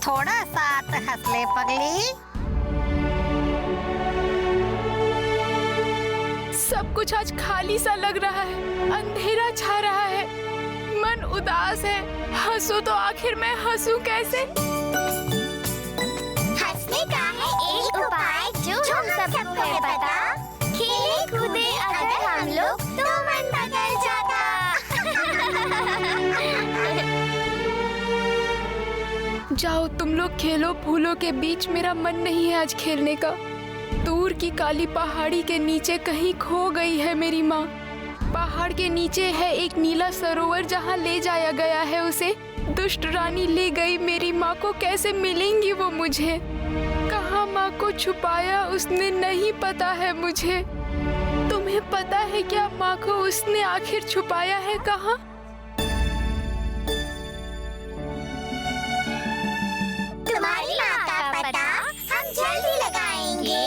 थोड़ा साथ हंस ले पगली। सब कुछ आज खाली सा लग रहा है, अंधेरा छा रहा है, मन उदास है। हंसू तो आखिर मैं हंसू कैसे? हंसने का है एक उपाय जो हम सबको है पता। खेले कूदे अगर हम लोग तो मन बदल जाता। जाओ तुम लोग खेलो, फूलों के बीच मेरा मन नहीं है आज खेलने का। दूर की काली पहाड़ी के नीचे कहीं खो गई है मेरी माँ। पहाड़ के नीचे है एक नीला सरोवर जहाँ ले जाया गया है उसे। दुष्ट रानी ले गई मेरी माँ को, कैसे मिलेंगी वो मुझे? कहाँ माँ को छुपाया उसने नहीं पता है मुझे। तुम्हें पता है क्या माँ को उसने आखिर छुपाया है कहाँ? तुम्हारी माँ का पता हम जल्दी लगाएंगे।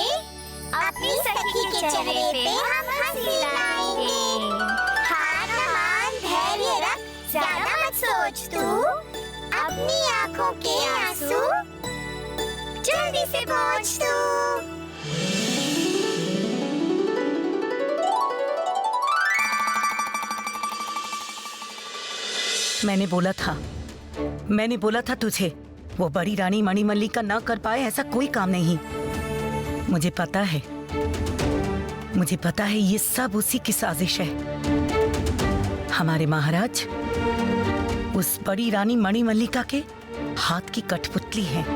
अपनी सखी के चेहरे पे हम हंसी लाएंगे। हार न मान, धैर्य रख, ज्यादा मत सोच तू। अपनी आँखों के आंसू जल्दी से पोंछ तू। मैंने बोला था तुझे, वो बड़ी रानी मणिमल्लिका न कर पाए ऐसा कोई काम नहीं। मुझे पता है ये सब उसी की साजिश है। हमारे महाराज उस बड़ी रानी मणिमल्लिका के हाथ की कठपुतली हैं।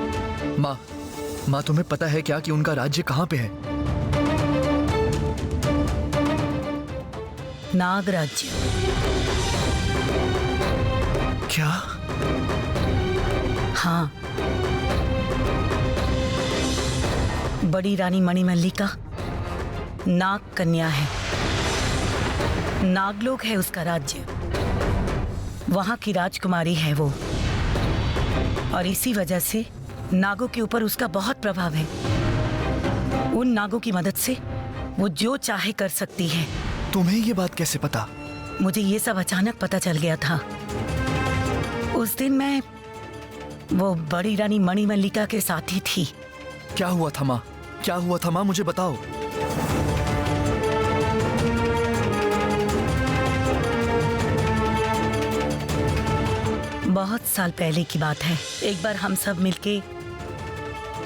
माँ तुम्हें पता है क्या कि उनका राज्य कहाँ पे है? नाग राज्य। क्या? हाँ, बड़ी रानी मणिमल्लिका नाग कन्या है। नागलोक है उसका राज्य, वहां की राजकुमारी है वो। और इसी वजह से नागों के ऊपर उसका बहुत प्रभाव है। उन नागों की मदद से वो जो चाहे कर सकती है। तुम्हें ये बात कैसे पता? मुझे ये सब अचानक पता चल गया था। उस दिन मैं वो बड़ी रानी मणिमल्लिका के साथ ही थी। क्या हुआ था माँ? क्या हुआ था माँ, मुझे बताओ। बहुत साल पहले की बात है। एक बार हम सब मिलके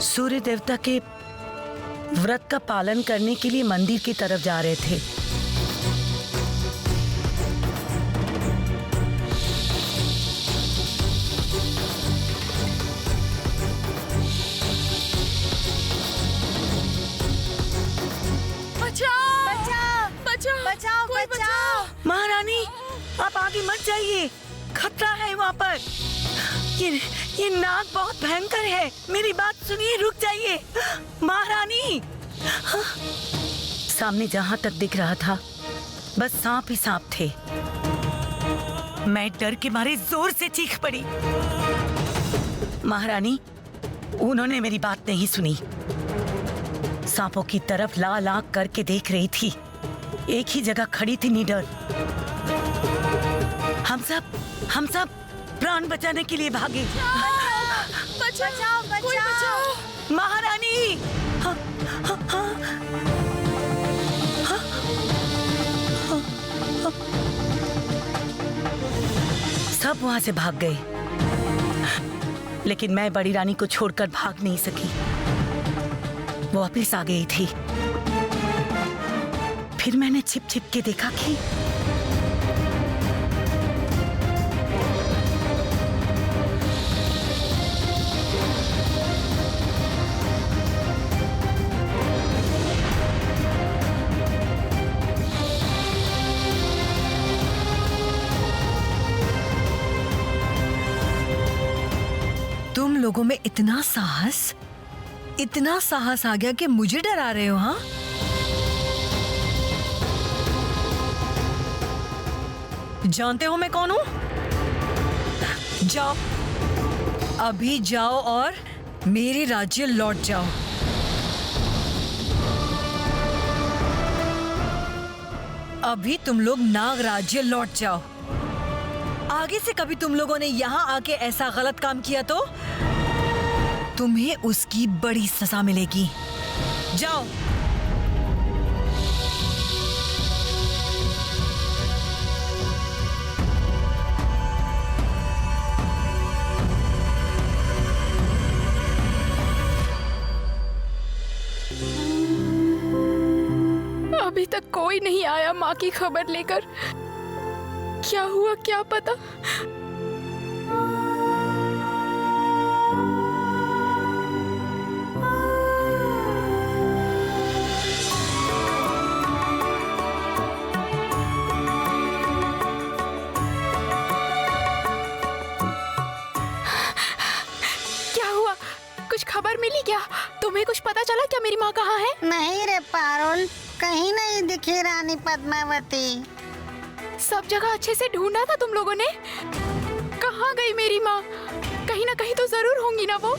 सूर्य देवता के व्रत का पालन करने के लिए मंदिर की तरफ जा रहे थे। महारानी, आप आगे मत जाइए, खतरा है वहाँ पर। ये नाग बहुत भयंकर है। मेरी बात सुनिए, रुक जाइए महारानी। सामने जहाँ तक दिख रहा था बस सांप ही सांप थे। मैं डर के मारे जोर से चीख पड़ी। महारानी, उन्होंने मेरी बात नहीं सुनी। सांपों की तरफ लाल आंख करके देख रही थी। एक ही जगह खड़ी थी निडर। हम सब प्राण बचाने के लिए भागे। बचाओ महारानी। सब वहां से भाग गए, लेकिन मैं बड़ी रानी को छोड़कर भाग नहीं सकी। वो वापिस आ गई थी। फिर मैंने छिप छिप के देखा कि तुम लोगों में इतना साहस आ गया कि मुझे डरा रहे हो? हाँ, जानते हो मैं कौन हूं? जाओ, अभी जाओ और मेरे राज्य लौट जाओ। अभी तुम लोग नाग राज्य लौट जाओ। आगे से कभी तुम लोगों ने यहाँ आके ऐसा गलत काम किया तो तुम्हें उसकी बड़ी सजा मिलेगी। जाओ। अभी तक कोई नहीं आया माँ की खबर लेकर। क्या हुआ क्या पता। क्या हुआ, कुछ खबर मिली क्या? तुम्हें कुछ पता चला क्या मेरी माँ कहाँ है? नहीं रे पारुल, कहीं नहीं दिखी रानी पद्मावती। सब जगह अच्छे से ढूंढा था तुम लोगों ने। कहाँ गई मेरी माँ? कहीं ना कहीं तो जरूर होंगी ना वो।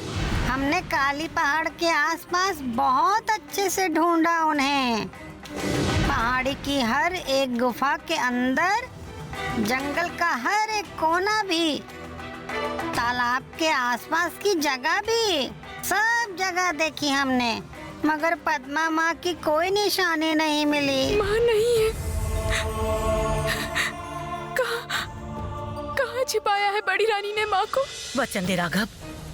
हमने काली पहाड़ के आसपास बहुत अच्छे से ढूंढा उन्हें। पहाड़ी की हर एक गुफा के अंदर, जंगल का हर एक कोना भी, तालाब के आसपास की जगह भी, सब जगह देखी हमने, मगर पद्मा माँ की कोई निशानी नहीं मिली। माँ नहीं है। कहाँ छिपाया है बड़ी रानी ने माँ को? वचन दे राघव,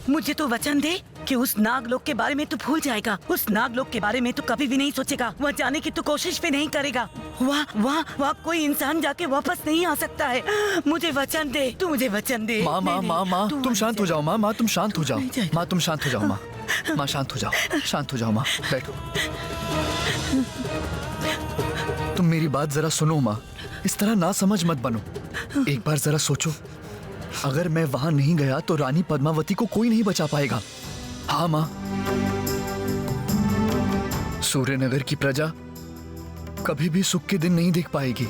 मुझे तो वचन दे कि उस नागलोक के बारे में तू भूल जाएगा। उस नागलोक के बारे में तू कभी भी नहीं सोचेगा। वहाँ जाने की तू कोशिश भी नहीं करेगा। वहाँ कोई इंसान जाके वापस नहीं आ सकता है। मुझे वचन दे, तू मुझे वचन दे। माँ तुम शांत हो जाओ। माँ तुम शांत हो जाओ। माँ तुम शांत हो जाओ। माँ शांत हो जाओ, शांत हो जाओ। माँ बैठो। तुम मेरी बात जरा सुनो माँ, इस तरह ना समझ मत बनो। एक बार जरा सोचो, अगर मैं वहां नहीं गया तो रानी पद्मावती को कोई नहीं बचा पाएगा। हाँ माँ, सूर्यनगर की प्रजा कभी भी सुख के दिन नहीं देख पाएगी।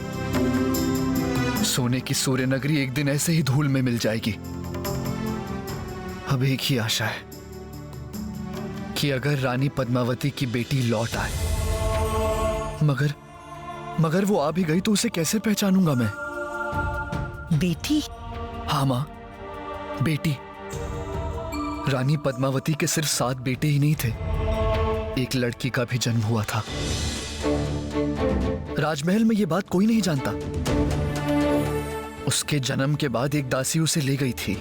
सोने की सूर्यनगरी एक दिन ऐसे ही धूल में मिल जाएगी। अब एक ही आशा है कि अगर रानी पद्मावती की बेटी लौट आए, मगर वो आ भी गई तो उसे कैसे पहचानूंगा मैं? बेटी? हाँ माँ, बेटी। रानी पद्मावती के सिर्फ 7 बेटे ही नहीं थे, एक लड़की का भी जन्म हुआ था। राजमहल में ये बात कोई नहीं जानता। उसके जन्म के बाद एक दासी उसे ले गई थी।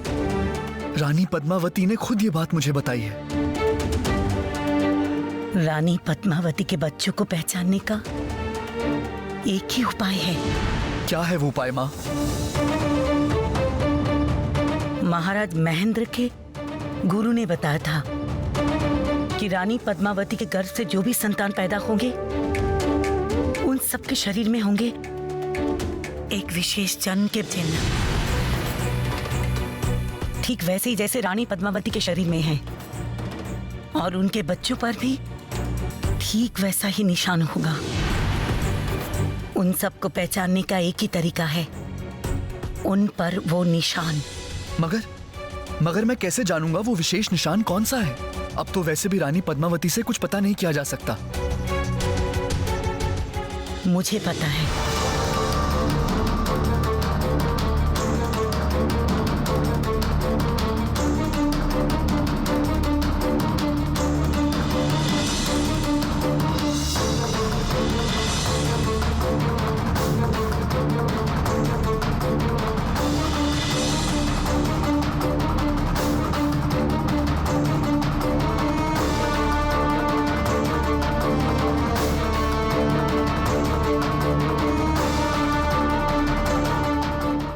रानी पद्मावती ने खुद ये बात मुझे बताई है। रानी पद्मावती के बच्चों को पहचानने का एक ही उपाय है। क्या है वो उपाय माँ? महाराज महेंद्र के गुरु ने बताया था कि रानी पद्मावती के गर्भ से जो भी संतान पैदा होंगे, उन सबके शरीर में होंगे एक विशेष जन्म के चिन्ह, ठीक वैसे ही जैसे रानी पद्मावती के शरीर में है। और उनके बच्चों पर भी ठीक वैसा ही निशान होगा। उन सबको पहचानने का एक ही तरीका है, उन पर वो निशान। मगर मैं कैसे जानूंगा वो विशेष निशान कौन सा है? अब तो वैसे भी रानी पद्मावती से कुछ पता नहीं किया जा सकता। मुझे पता है।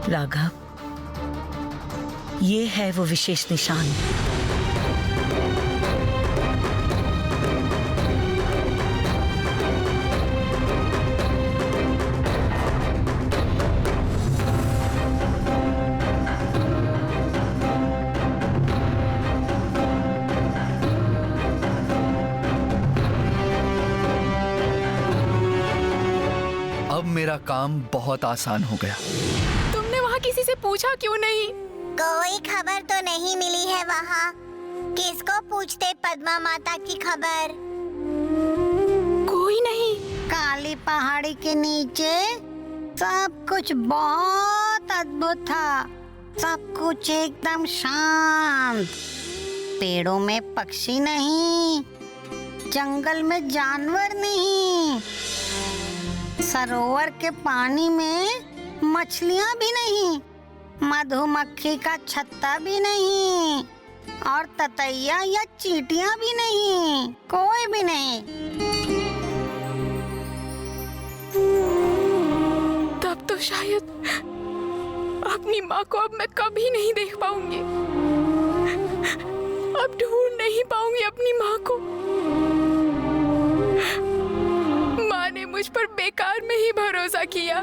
राघव, ये है वो विशेष निशान। अब मेरा काम बहुत आसान हो गया। किसी से पूछा क्यों नहीं? कोई खबर तो नहीं मिली है वहाँ। किसको पूछते पद्मा माता की खबर? कोई नहीं। काली पहाड़ी के नीचे सब कुछ बहुत अद्भुत था। सब कुछ एकदम शांत। पेड़ों में पक्षी नहीं, जंगल में जानवर नहीं, सरोवर के पानी में मछलियां भी नहीं, मधुमक्खी का छत्ता भी नहीं और ततैया या चींटियां भी नहीं, कोई भी नहीं। तब तो शायद अपनी माँ को अब मैं कभी नहीं देख पाऊंगी। अब ढूंढ नहीं पाऊंगी अपनी माँ को। माँ ने मुझ पर बेकार में ही भरोसा किया,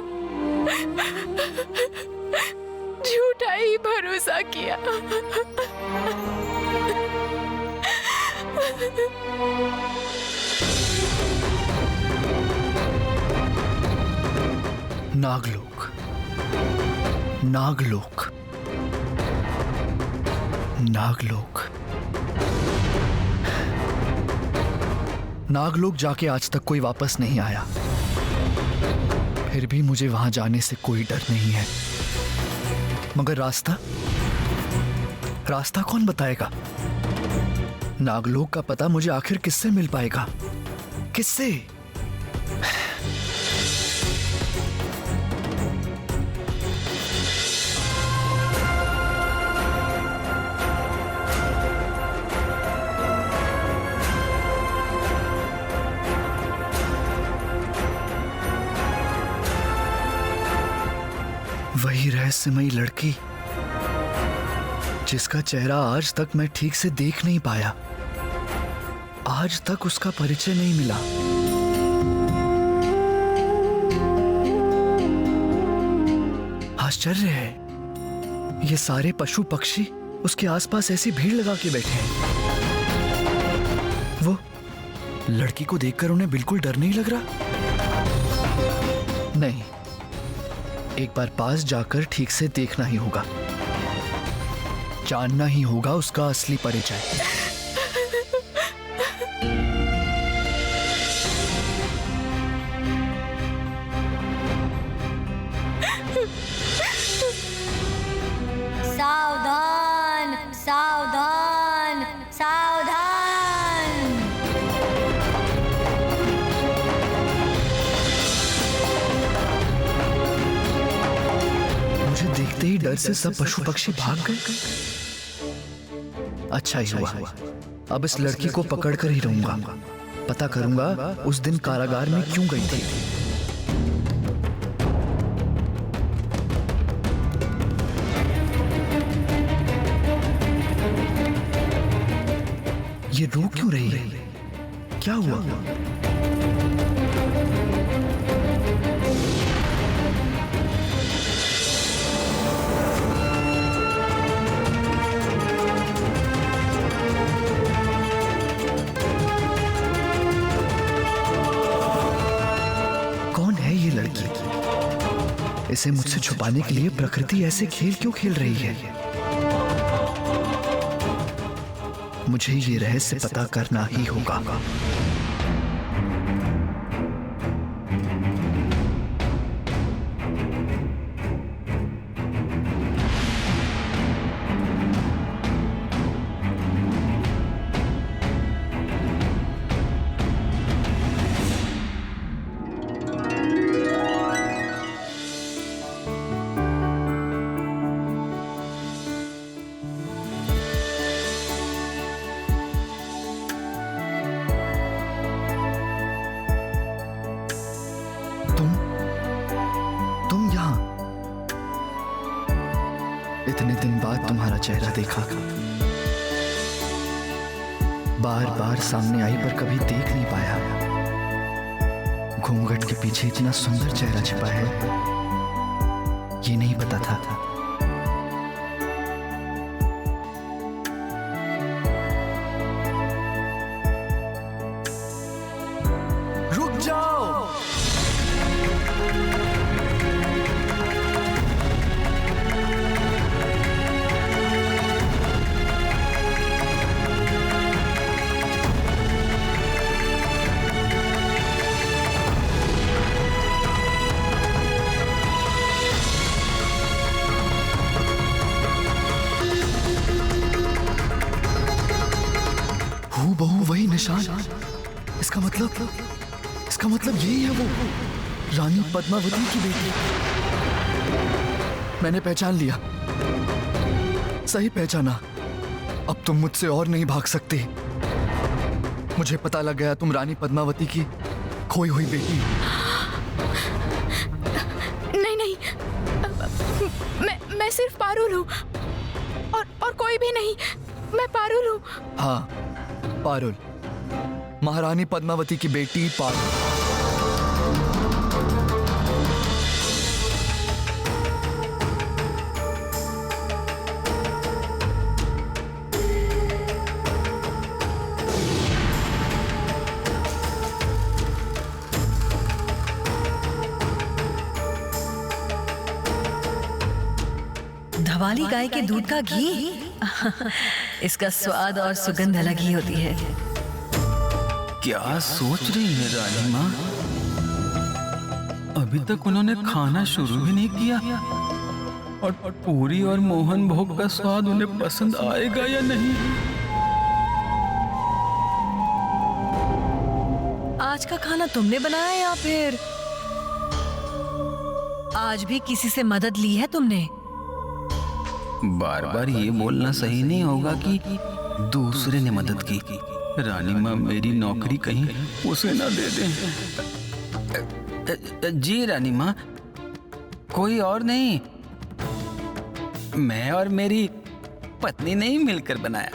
झूठा ही भरोसा किया। नागलोक, नागलोक, नागलोक। नागलोक जाके आज तक कोई वापस नहीं आया, फिर भी मुझे वहां जाने से कोई डर नहीं है। मगर रास्ता, रास्ता कौन बताएगा? नागलोक का पता मुझे आखिर किससे मिल पाएगा? किससे? वही रहस्यमयी लड़की जिसका चेहरा आज तक मैं ठीक से देख नहीं पाया, आज तक उसका परिचय नहीं मिला। आश्चर्य है, ये सारे पशु पक्षी उसके आसपास ऐसी भीड़ लगा के बैठे हैं। वो लड़की को देखकर उन्हें बिल्कुल डर नहीं लग रहा। नहीं, एक बार पास जाकर ठीक से देखना ही होगा, जानना ही होगा उसका असली परिचय। सावधान, सावधान, सावधान। मुझे देखते ही डर से सब पशु पक्षी भाग गए। अच्छा ही हुआ, अब इस लड़की को पकड़कर ही रहूंगा। पता करूंगा उस दिन कारागार में क्यों गई थी। ये रो क्यों रही है? क्या हुआ? कौन है ये लड़की? इसे मुझसे छुपाने के लिए प्रकृति ऐसे खेल क्यों खेल रही है? मुझे ये रहस्य पता करना ही होगा। तुम यहाँ? इतने दिन बाद तुम्हारा चेहरा देखा, बार बार सामने आई पर कभी देख नहीं पाया। घूंघट के पीछे इतना सुंदर चेहरा छिपा है, ये नहीं पता था। रुक जाओ। निशान, इसका मतलब यही है वो रानी पद्मावती की बेटी। मैंने पहचान लिया, सही पहचाना। अब तुम मुझसे और नहीं भाग सकती। मुझे पता लग गया तुम रानी पद्मावती की खोई हुई बेटी हो। नहीं, मैं सिर्फ पारुल हूँ और कोई भी नहीं। मैं पारुल हूँ। हाँ, पारुल, महारानी पद्मावती की बेटी पारुल। धवाली गाय के दूध का घी इसका स्वाद और सुगंध अलग ही होती है। क्या सोच रही है रानी माँ? अभी तक उन्होंने खाना शुरू भी नहीं किया और पूरी और मोहन भोग का स्वाद उन्हें पसंद आएगा या नहीं? आज का खाना तुमने बनाया या फिर आज भी किसी से मदद ली है तुमने? बार बार ये बोलना सही नहीं होगा कि दूसरे ने मदद की। रानी माँ मेरी नौकरी कहीं उसे ना दे दें। जी रानी माँ, कोई और नहीं, मैं और मेरी पत्नी ने ही मिलकर बनाया।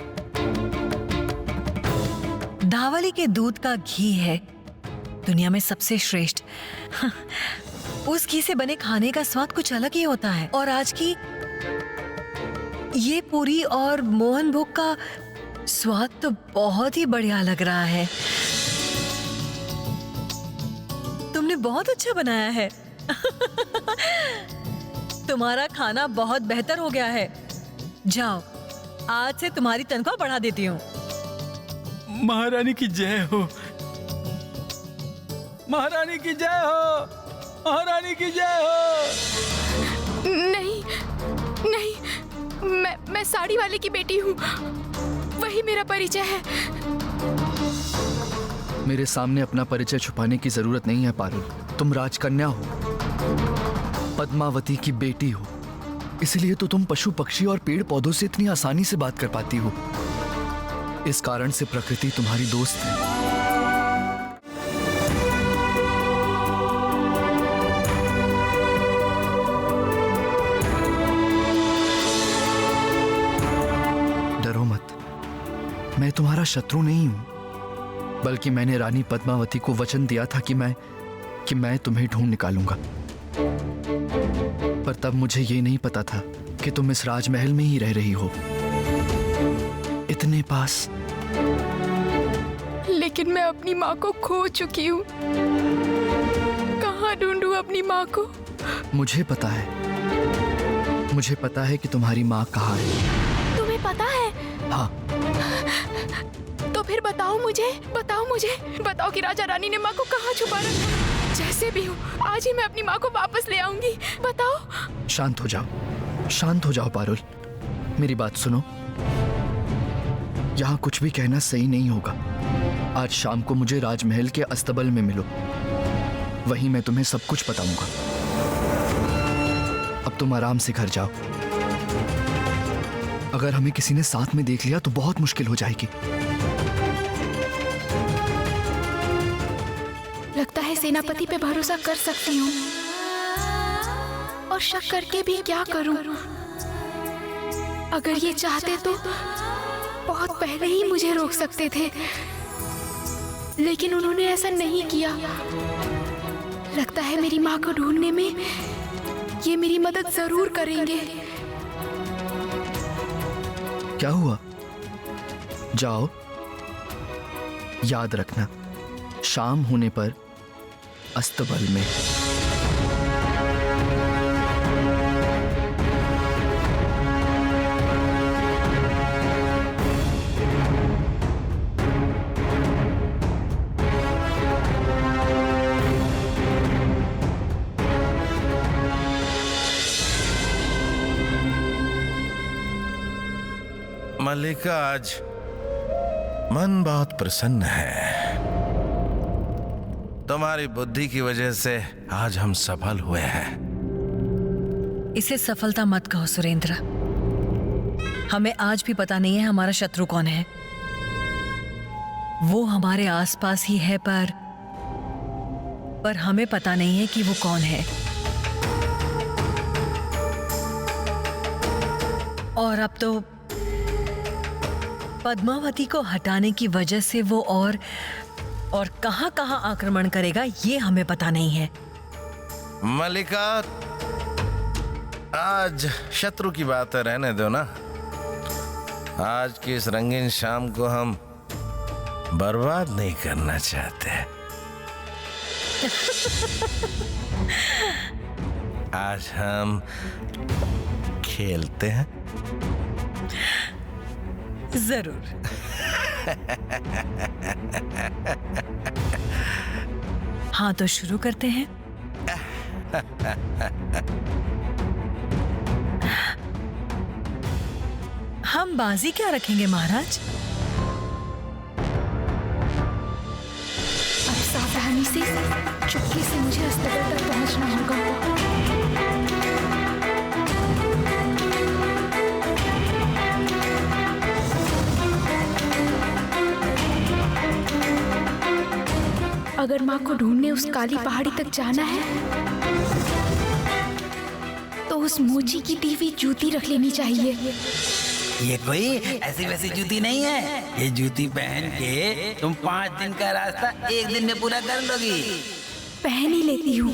धावली के दूध का घी है दुनिया में सबसे श्रेष्ठ। उस घी से बने खाने का स्वाद कुछ अलग ही होता है। और आज की ये पूरी और मोहन भोग का स्वाद तो बहुत ही बढ़िया लग रहा है। तुमने बहुत अच्छा बनाया है। तुम्हारा खाना बहुत बेहतर हो गया है। जाओ, आज से तुम्हारी तनख्वाह बढ़ा देती हूँ। महारानी की जय हो, महारानी की जय हो, महारानी की जय हो। नहीं, मैं साड़ी वाले की बेटी हूँ। वही मेरा परिचय है। मेरे सामने अपना परिचय छुपाने की जरूरत नहीं है पारुल। तुम राजकन्या हो, पद्मावती की बेटी हो, इसलिए तो तुम पशु पक्षी और पेड़ पौधों से इतनी आसानी से बात कर पाती हो। इस कारण से प्रकृति तुम्हारी दोस्त है। डरो मत, मैं तुम्हारा शत्रु नहीं हूं, बल्कि मैंने रानी पद्मावती को वचन दिया था कि मैं तुम्हें ढूंढ निकालूंगा। पर तब मुझे ये नहीं पता था कि तुम इस राजमहल में ही रह रही हो, इतने पास। लेकिन मैं अपनी माँ को खो चुकी हूँ। कहाँ ढूंढूं अपनी माँ को? मुझे पता है कि तुम्हारी माँ कहाँ है। तुम्हें पता है? हाँ। तो फिर बताओ मुझे बताओ कि राजा रानी ने माँ को कहाँ छुपा रखा। जैसे भी हो, आज ही मैं अपनी माँ को वापस ले आऊंगी। बताओ। शांत हो जाओ पारुल, मेरी बात सुनो। यहाँ कुछ भी कहना सही नहीं होगा। आज शाम को मुझे राजमहल के अस्तबल में मिलो, वहीं मैं तुम्हें सब कुछ बताऊंगा। अब तुम आराम से घर जाओ। अगर हमें किसी ने साथ में देख लिया तो बहुत मुश्किल हो जाएगी। लगता है सेनापति पे भरोसा कर सकती हूँ, और शक करके भी क्या करूँ? अगर ये चाहते तो बहुत पहले ही मुझे रोक सकते थे, लेकिन उन्होंने ऐसा नहीं किया। लगता है मेरी माँ को ढूंढने में ये मेरी मदद जरूर करेंगे। क्या हुआ? जाओ, याद रखना, शाम होने पर अस्तबल में। मल्लिका, आज मन बहुत प्रसन्न है। तुम्हारी बुद्धि की वजह से आज हम सफल हुए हैं। इसे सफलता मत कहो सुरेंद्र। हमें आज भी पता नहीं है हमारा शत्रु कौन है। वो हमारे आसपास ही है पर हमें पता नहीं है कि वो कौन है। और अब तो पद्मावती को हटाने की वजह से वो और कहां-कहां आक्रमण करेगा ये हमें पता नहीं है। मल्लिका, आज शत्रु की बात रहने दो ना। आज की इस रंगीन शाम को हम बर्बाद नहीं करना चाहते। आज हम खेलते हैं। जरूर। हाँ तो शुरू करते हैं। हम बाजी क्या रखेंगे महाराज? अब सावधानी से चुपके से मुझे अस्तबल तक पहुंचना होगा। अगर माँ को ढूंढने उस काली पहाड़ी तक जाना है तो उस मोची की दी हुई जूती रख लेनी चाहिए। ये कोई ऐसी वैसी जूती नहीं है। ये जूती पहन के तुम 5 दिन का रास्ता 1 दिन में पूरा कर लोगी। पहन ही लेती हूँ।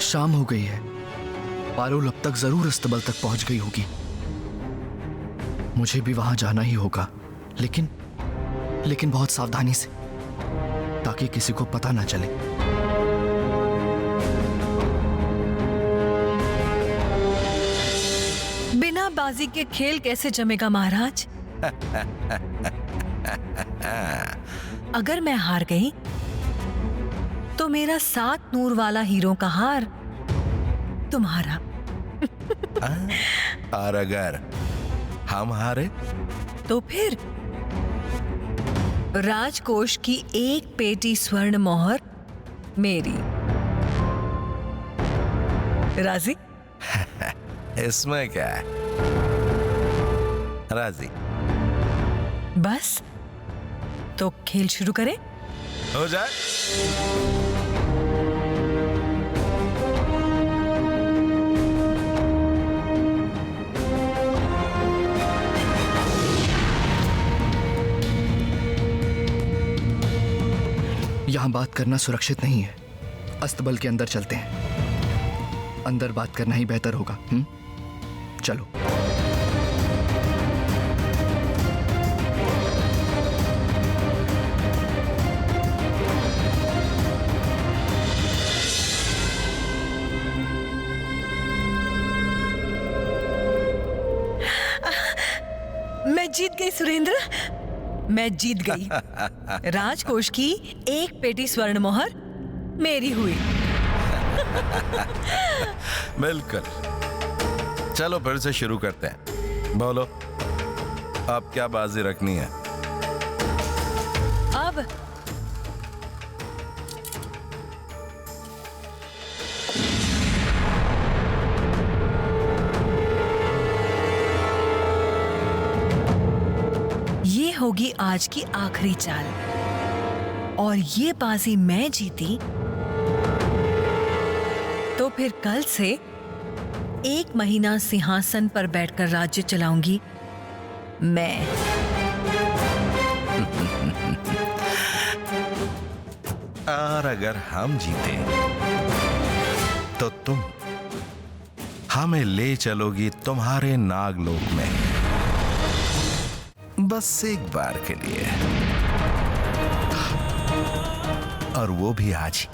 शाम हो गई है। पारुल अब तक जरूर अस्तबल तक पहुंच गई होगी। मुझे भी वहां जाना ही होगा, लेकिन बहुत सावधानी से, ताकि किसी को पता ना चले। बिना बाजी के खेल कैसे जमेगा महाराज? अगर मैं हार गई तो मेरा 7 नूर वाला हीरो का हार तुम्हारा। और अगर हम हारे तो फिर राजकोष की 1 पेटी स्वर्ण मोहर मेरी। राजी? इसमें क्या है? राजी। बस तो खेल शुरू करें। हो जाए। यहां बात करना सुरक्षित नहीं है। अस्तबल के अंदर चलते हैं। अंदर बात करना ही बेहतर होगा। चलो। मैं जीत गई सुरेंद्र। मैं जीत गई। राजकोष की 1 पेटी स्वर्ण मोहर मेरी हुई। बिल्कुल। चलो फिर से शुरू करते हैं। बोलो, अब क्या बाजी रखनी है? अब ये होगी आज की आखिरी चाल, और ये बाजी मैं जीती तो फिर कल से 1 महीना सिंहासन पर बैठकर राज्य चलाऊंगी मैं। और अगर हम जीते तो तुम हमें ले चलोगी तुम्हारे नागलोक में, बस एक बार के लिए, और वो भी आज ही।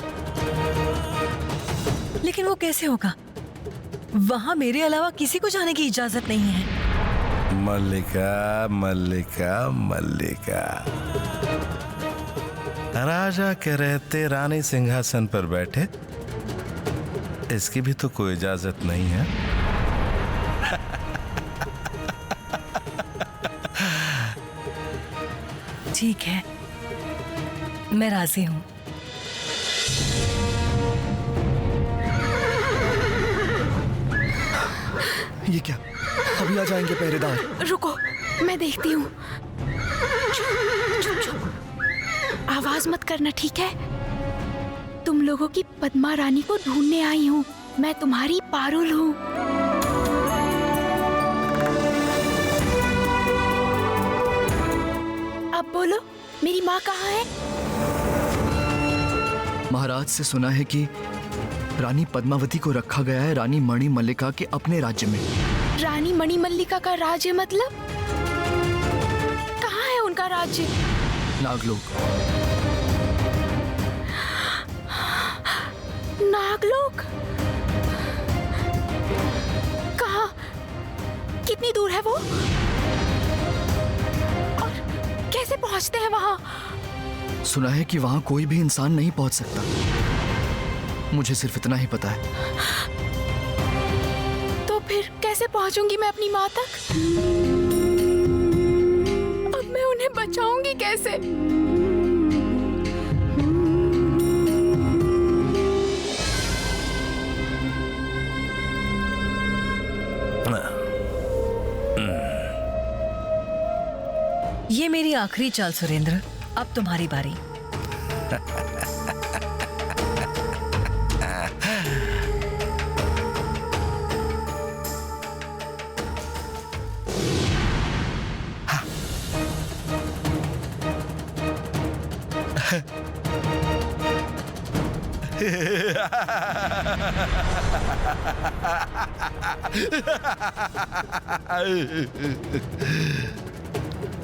लेकिन वो कैसे होगा? वहां मेरे अलावा किसी को जाने की इजाजत नहीं है। मल्लिका मल्लिका मल्लिका, राजा के रहते रानी सिंहासन पर बैठे, इसकी भी तो कोई इजाजत नहीं है। ठीक है, मैं राजी हूँ। ये क्या, अभी आ जाएंगे पहरेदार। रुको, मैं देखती हूँ। चुप चुप, आवाज मत करना, ठीक है? तुम लोगों की पद्मा रानी को ढूंढने आई हूँ। मैं तुम्हारी पारुल हूँ। अब बोलो, मेरी माँ कहाँ है? महाराज से सुना है कि रानी पद्मावती को रखा गया है रानी मणि मल्लिका के अपने राज्य में। रानी मणि मल्लिका का राज्य मतलब? कहाँ है उनका राज्य? नागलोक। नागलोक? कहाँ? कितनी दूर है वो? और कैसे पहुंचते हैं वहां? सुना है कि वहां कोई भी इंसान नहीं पहुंच सकता। मुझे सिर्फ इतना ही पता है। तो फिर कैसे पहुंचूंगी मैं अपनी माँ तक? अब मैं उन्हें बचाऊंगी कैसे? ये मेरी आखिरी चाल सुरेंद्र, अब तुम्हारी बारी।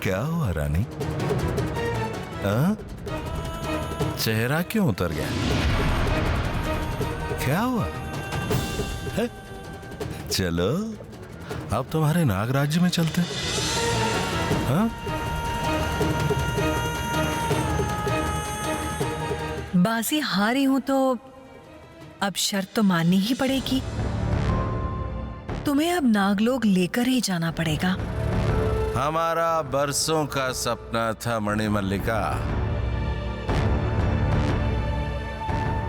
क्या हुआ रानी? हाँ? चेहरा क्यों उतर गया? क्या हुआ है? चलो अब तुम्हारे नाग राज्य में चलते हैं। हाँ? बाजी हारी हूं तो अब शर्त तो माननी ही पड़ेगी। तुम्हें अब नागलोक लेकर ही जाना पड़ेगा। हमारा बरसों का सपना था मणि मल्लिका,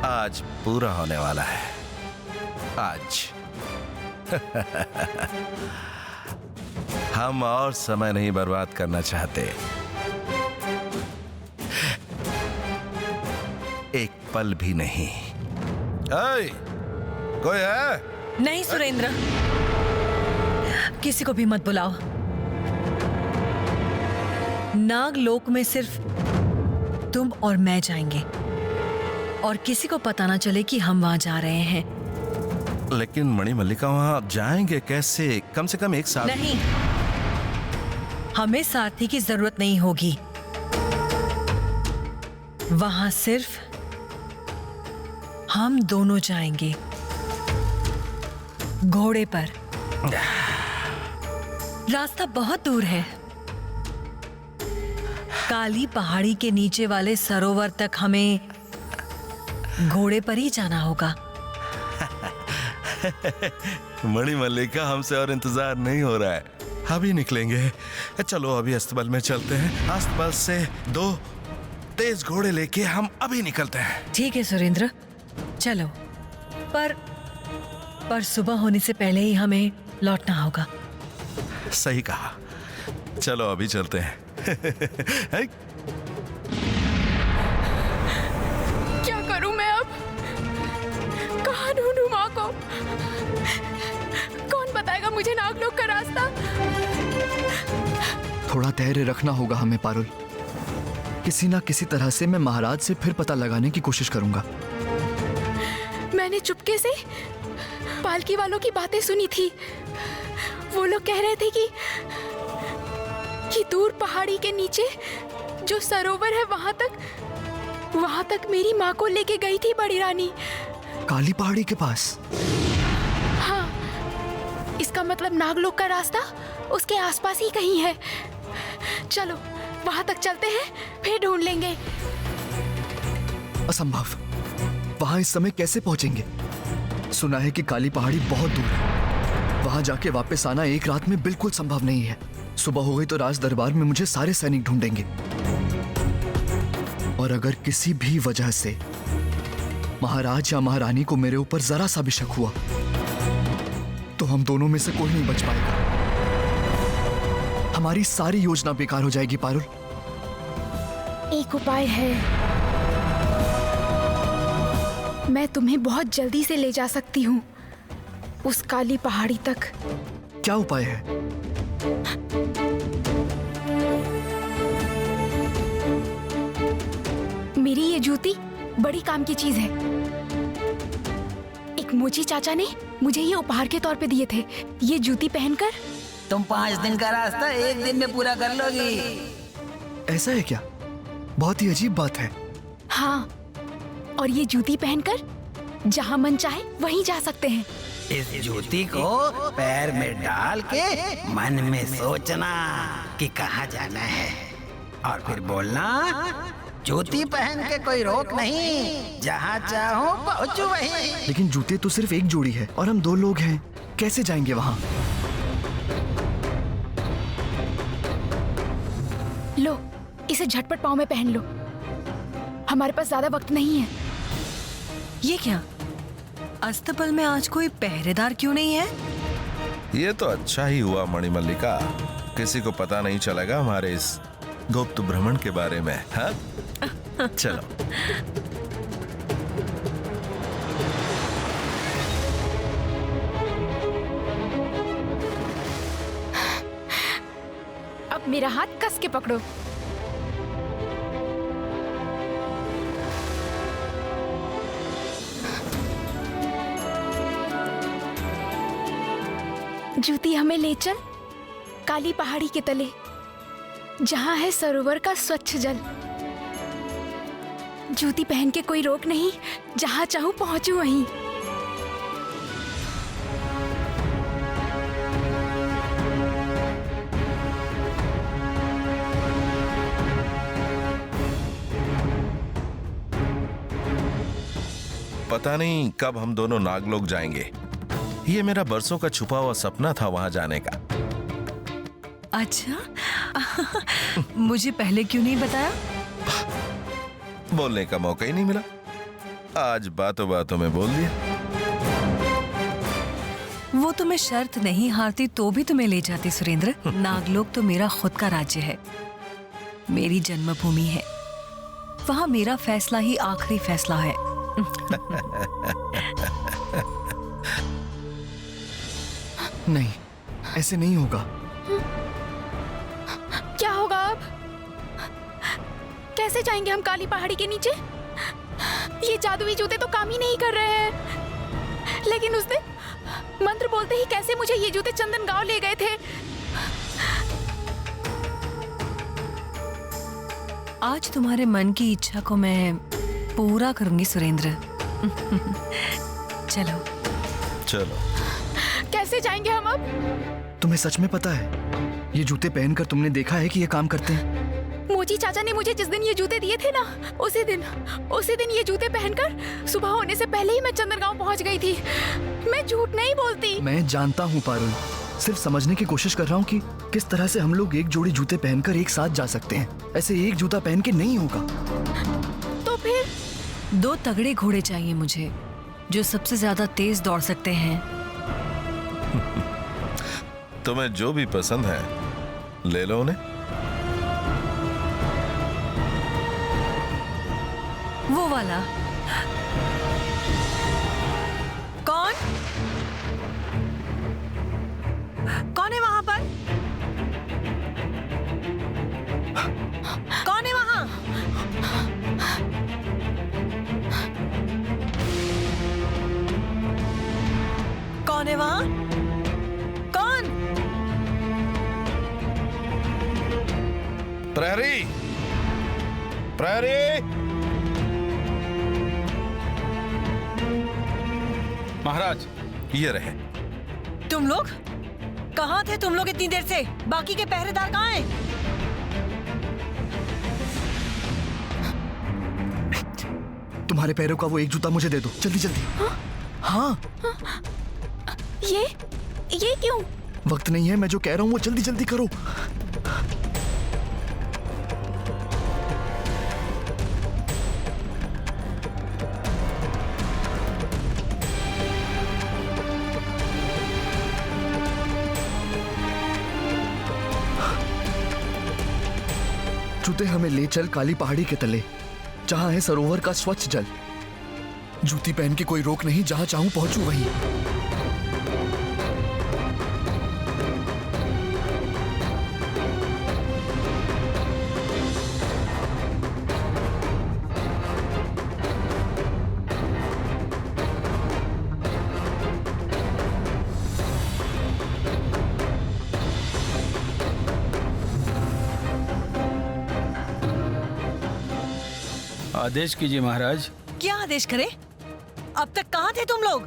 आज पूरा होने वाला है। आज हम और समय नहीं बर्बाद करना चाहते। एक पल भी नहीं। कोई है? नहीं सुरेंद्र, किसी को भी मत बुलाओ। नागलोक में सिर्फ तुम और मैं जाएंगे और किसी को पता ना चले कि हम वहां जा रहे हैं। लेकिन मणि मल्लिका वहां जाएंगे कैसे? कम से कम एक साथ। नहीं, हमें साथी की जरूरत नहीं होगी। वहां सिर्फ हम दोनों जाएंगे, घोड़े पर। रास्ता बहुत दूर है। काली पहाड़ी के नीचे वाले सरोवर तक हमें घोड़े पर ही जाना होगा। मणि मल्लिका, हमसे और इंतजार नहीं हो रहा है, अभी निकलेंगे। चलो अभी अस्तबल में चलते हैं। अस्तबल से 2 तेज घोड़े लेके हम अभी निकलते हैं। ठीक है सुरेंद्र, चलो। पर सुबह होने से पहले ही हमें लौटना होगा। सही कहा, चलो अभी चलते हैं। क्या करूं मैं अब? कहाँ ढूंढूं माँ को? कौन बताएगा मुझे नागलोक का रास्ता? थोड़ा धैर्य रखना होगा हमें पारुल। किसी ना किसी तरह से मैं महाराज से फिर पता लगाने की कोशिश करूंगा। मैंने चुपके से पालकी वालों की बातें सुनी थी। वो लोग कह रहे थे कि दूर पहाड़ी के नीचे जो सरोवर है वहां तक मेरी माँ को लेके गई थी बड़ी रानी। काली पहाड़ी के पास? हाँ, इसका मतलब नागलोक का रास्ता उसके आसपास ही कहीं है। चलो वहां तक चलते हैं, फिर ढूंढ लेंगे। असंभव, वहां इस समय कैसे पहुंचेंगे? सुना है कि काली पहाड़ी बहुत दूर है। वहां जाके वापस आना एक रात में बिल्कुल संभव नहीं है। सुबह हो गई तो राज दरबार में मुझे सारे सैनिक ढूंढेंगे, और अगर किसी भी वजह से महाराज या महारानी को मेरे ऊपर जरा सा भी शक हुआ तो हम दोनों में से कोई नहीं बच पाएगा। हमारी सारी योजना बेकार हो जाएगी पारुल। एक उपाय है, मैं तुम्हें बहुत जल्दी से ले जा सकती हूँ उस काली पहाड़ी तक। क्या उपाय है? मेरी ये जूती बड़ी काम की चीज है। एक मोची चाचा ने मुझे ये उपहार के तौर पे दिए थे। ये जूती पहनकर तुम 5 दिन का रास्ता 1 दिन में पूरा कर लोगी। ऐसा है क्या? बहुत ही अजीब बात है। हाँ, और ये जूती पहनकर जहाँ मन चाहे वहीं जा सकते हैं। इस जूती को पैर में डाल के मन में सोचना कि कहाँ जाना है, और फिर बोलना जूती पहन के कोई रोक नहीं, जहाँ चाहो पहुँचू वहीं। लेकिन जूते तो सिर्फ एक जोड़ी है और हम 2 लोग हैं, कैसे जाएंगे वहाँ? लो, इसे झटपट पाँव में पहन लो। हमारे पास ज्यादा वक्त नहीं है। ये क्या, अस्तबल में आज कोई पहरेदार क्यों नहीं है? ये तो अच्छा ही हुआ मणिमल्लिका, किसी को पता नहीं चलेगा हमारे इस गुप्त भ्रमण के बारे में। हाँ चलो। अब मेरा हाथ कस के पकड़ो। जूती हमें ले चल काली पहाड़ी के तले, जहां है सरोवर का स्वच्छ जल। जूती पहन के कोई रोक नहीं, जहां चाहूं पहुंचूं वहीं। पता नहीं कब हम दोनों नागलोक जाएंगे। ये मेरा बरसों का छुपा हुआ सपना था वहां जाने का। अच्छा, मुझे पहले क्यों नहीं बताया? बोलने का मौका ही नहीं मिला, आज बातों बातों में बोल दिया। वो तो मैं शर्त नहीं हारती तो भी तुम्हें ले जाती सुरेंद्र। नागलोक तो मेरा खुद का राज्य है, मेरी जन्मभूमि है। वहां मेरा फैसला ही आखिरी फैसला है। नहीं, ऐसे नहीं होगा। क्या होगा अब? कैसे जाएंगे हम काली पहाड़ी के नीचे? ये जादुई जूते तो काम ही नहीं कर रहे हैं। लेकिन उसने मंत्र बोलते ही कैसे मुझे ये जूते चंदन गांव ले गए थे। आज तुम्हारे मन की इच्छा को मैं पूरा करूंगी सुरेंद्र। चलो चलो। कैसे जाएंगे हम अब? तुम्हें सच में पता है ये जूते पहनकर तुमने देखा है कि ये काम करते हैं? मोची चाचा ने मुझे जिस दिन ये जूते दिए थे ना, उसी दिन ये जूते पहनकर सुबह होने से पहले ही मैं चंदनगांव पहुंच गई थी। मैं झूठ नहीं बोलती। मैं जानता हूँ पारुल, सिर्फ समझने की कोशिश कर रहा हूँ कि किस तरह से हम लोग एक जोड़ी जूते पहनकर एक साथ जा सकते हैं। ऐसे एक जूता पहन के नहीं होगा। तो फिर 2 तगड़े घोड़े चाहिए मुझे, जो सबसे ज्यादा तेज दौड़ सकते हैं। तुम्हें जो भी पसंद है ले लो उन्हें। वो वाला कौन है वहां पर? कौन है वहां? कौन है वहां? कौन? प्रहरी, प्रहरी। महाराज, ये रहे। तुम लोग कहाँ थे तुम लोग इतनी देर से? बाकी के पहरेदार कहाँ हैं? तुम्हारे पैरों का वो एक जूता मुझे दे दो, जल्दी जल्दी। हाँ, ये क्यों? वक्त नहीं है, मैं जो कह रहा हूँ वो जल्दी जल्दी करो। जूते हमें ले चल काली पहाड़ी के तले, जहां है सरोवर का स्वच्छ जल। जूती पहन के कोई रोक नहीं, जहां चाहूं पहुंचूं वहीं। आदेश कीजिए महाराज। क्या आदेश करे? अब तक कहाँ थे तुम लोग?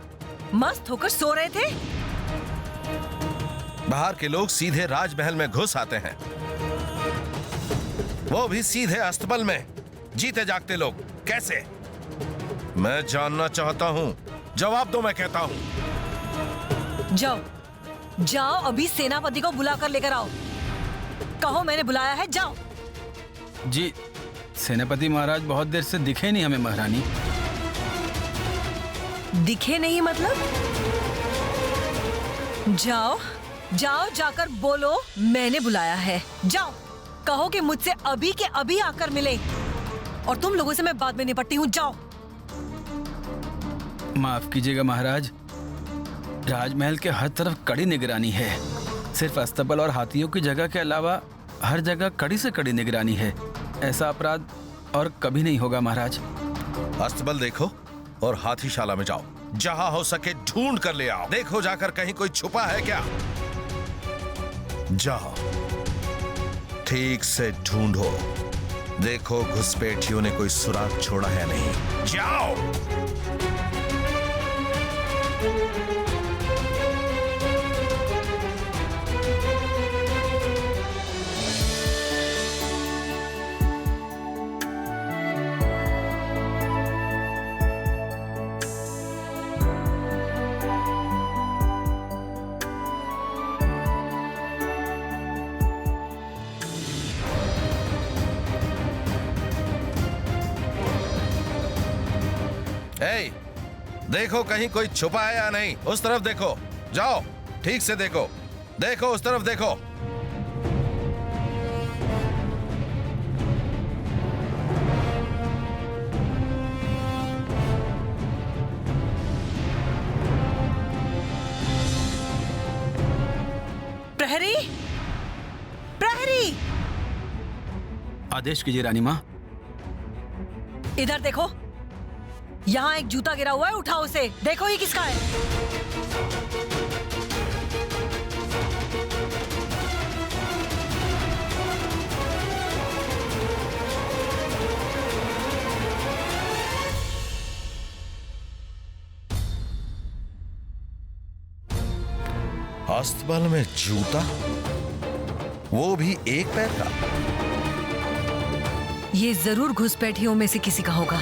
मस्त होकर सो रहे थे? बाहर के लोग सीधे राजमहल में घुस आते हैं, वो भी सीधे अस्तबल में। जीते जागते लोग कैसे? मैं जानना चाहता हूँ, जवाब दो, मैं कहता हूँ। जाओ जाओ, अभी सेनापति को बुलाकर लेकर आओ। कहो मैंने बुलाया है, जाओ। जी सेनापति महाराज बहुत देर से दिखे नहीं हमें महारानी। दिखे नहीं मतलब? जाओ जाओ, जाकर बोलो मैंने बुलाया है। जाओ, कहो कि मुझसे अभी के अभी आकर मिले, और तुम लोगों से मैं बाद में निपटती हूँ। जाओ। माफ कीजिएगा महाराज, राजमहल के हर तरफ कड़ी निगरानी है। सिर्फ अस्तबल और हाथियों की जगह के अलावा हर जगह कड़ी से कड़ी निगरानी है। ऐसा अपराध और कभी नहीं होगा महाराज। अस्तबल देखो और हाथीशाला में जाओ, जहां हो सके ढूंढ कर ले आओ। देखो जाकर कहीं कोई छुपा है क्या। जाओ, ठीक से ढूंढो, देखो घुसपैठियों ने कोई सुराग छोड़ा है नहीं। जाओ। देखो कहीं कोई छुपा है या नहीं। उस तरफ देखो, जाओ, ठीक से देखो, देखो उस तरफ देखो। प्रहरी, प्रहरी, आदेश कीजिए रानी माँ। इधर देखो, यहाँ एक जूता गिरा हुआ है, उठाओ उसे। देखो ये किसका है। अस्तबल में जूता, वो भी एक पैर का। ये जरूर घुसपैठियों में से किसी का होगा।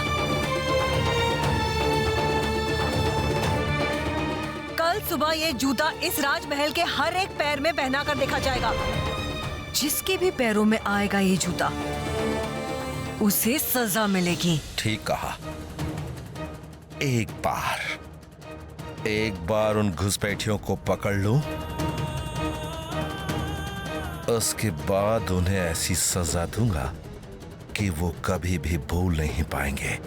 सुबह ये जूता इस राजमहल के हर एक पैर में पहना कर देखा जाएगा। जिसके भी पैरों में आएगा ये जूता, उसे सजा मिलेगी। ठीक कहा। एक बार उन घुसपैठियों को पकड़ लूं, उसके बाद उन्हें ऐसी सजा दूंगा कि वो कभी भी भूल नहीं पाएंगे।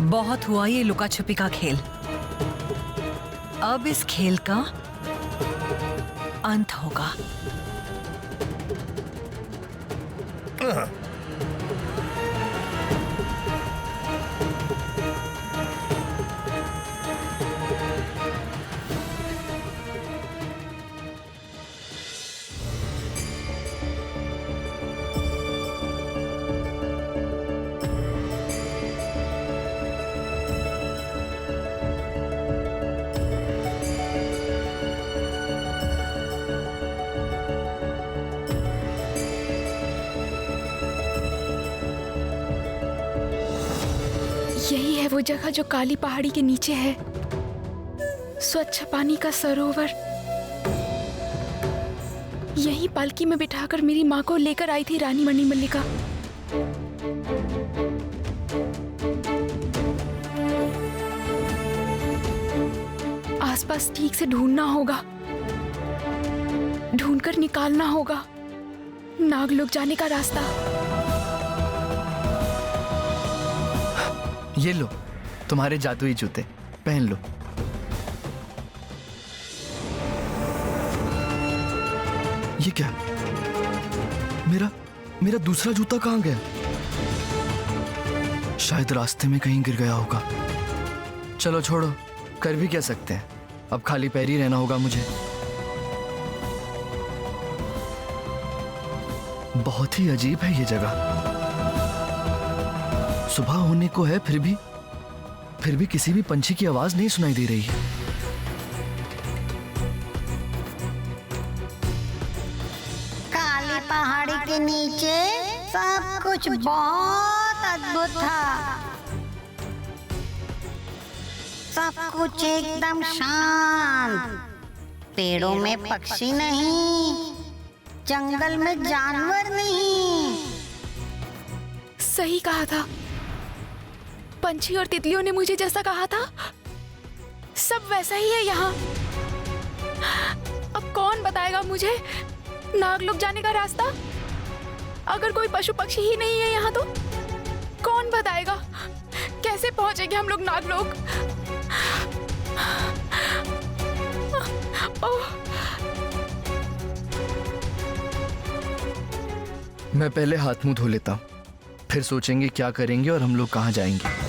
बहुत हुआ ये लुका छुपी का खेल। अब इस खेल का अंत होगा। यही है वो जगह जो काली पहाड़ी के नीचे है। स्वच्छ पानी का सरोवर। यही पालकी में बिठाकर मेरी माँ को लेकर आई थी रानी मणिमल्लिका। आसपास ठीक से ढूंढना होगा, ढूंढकर निकालना होगा नागलोक जाने का रास्ता। ये लो तुम्हारे जादुई जूते, पहन लो। ये क्या? मेरा दूसरा जूता कहाँ गया? शायद रास्ते में कहीं गिर गया होगा। चलो छोड़ो, कर भी क्या सकते हैं, अब खाली पैर ही रहना होगा मुझे। बहुत ही अजीब है ये जगह। सुबह होने को है, फिर भी किसी भी पंछी की आवाज नहीं सुनाई दे रही है। काली पहाड़ी के नीचे सब कुछ बहुत अद्भुत था। सब कुछ एकदम शांत। पेड़ों में पक्षी नहीं, जंगल में जानवर नहीं। सही कहा था, पंछी और तितलियों ने मुझे जैसा कहा था सब वैसा ही है यहाँ। अब कौन बताएगा मुझे नागलोक जाने का रास्ता? अगर कोई पशु पक्षी ही नहीं है यहाँ तो कौन बताएगा? कैसे पहुंचेंगे हम लोग नागलोक? ओह, मैं पहले हाथ मुंह धो लेता हूँ, फिर सोचेंगे क्या करेंगे और हम लोग कहाँ जाएंगे।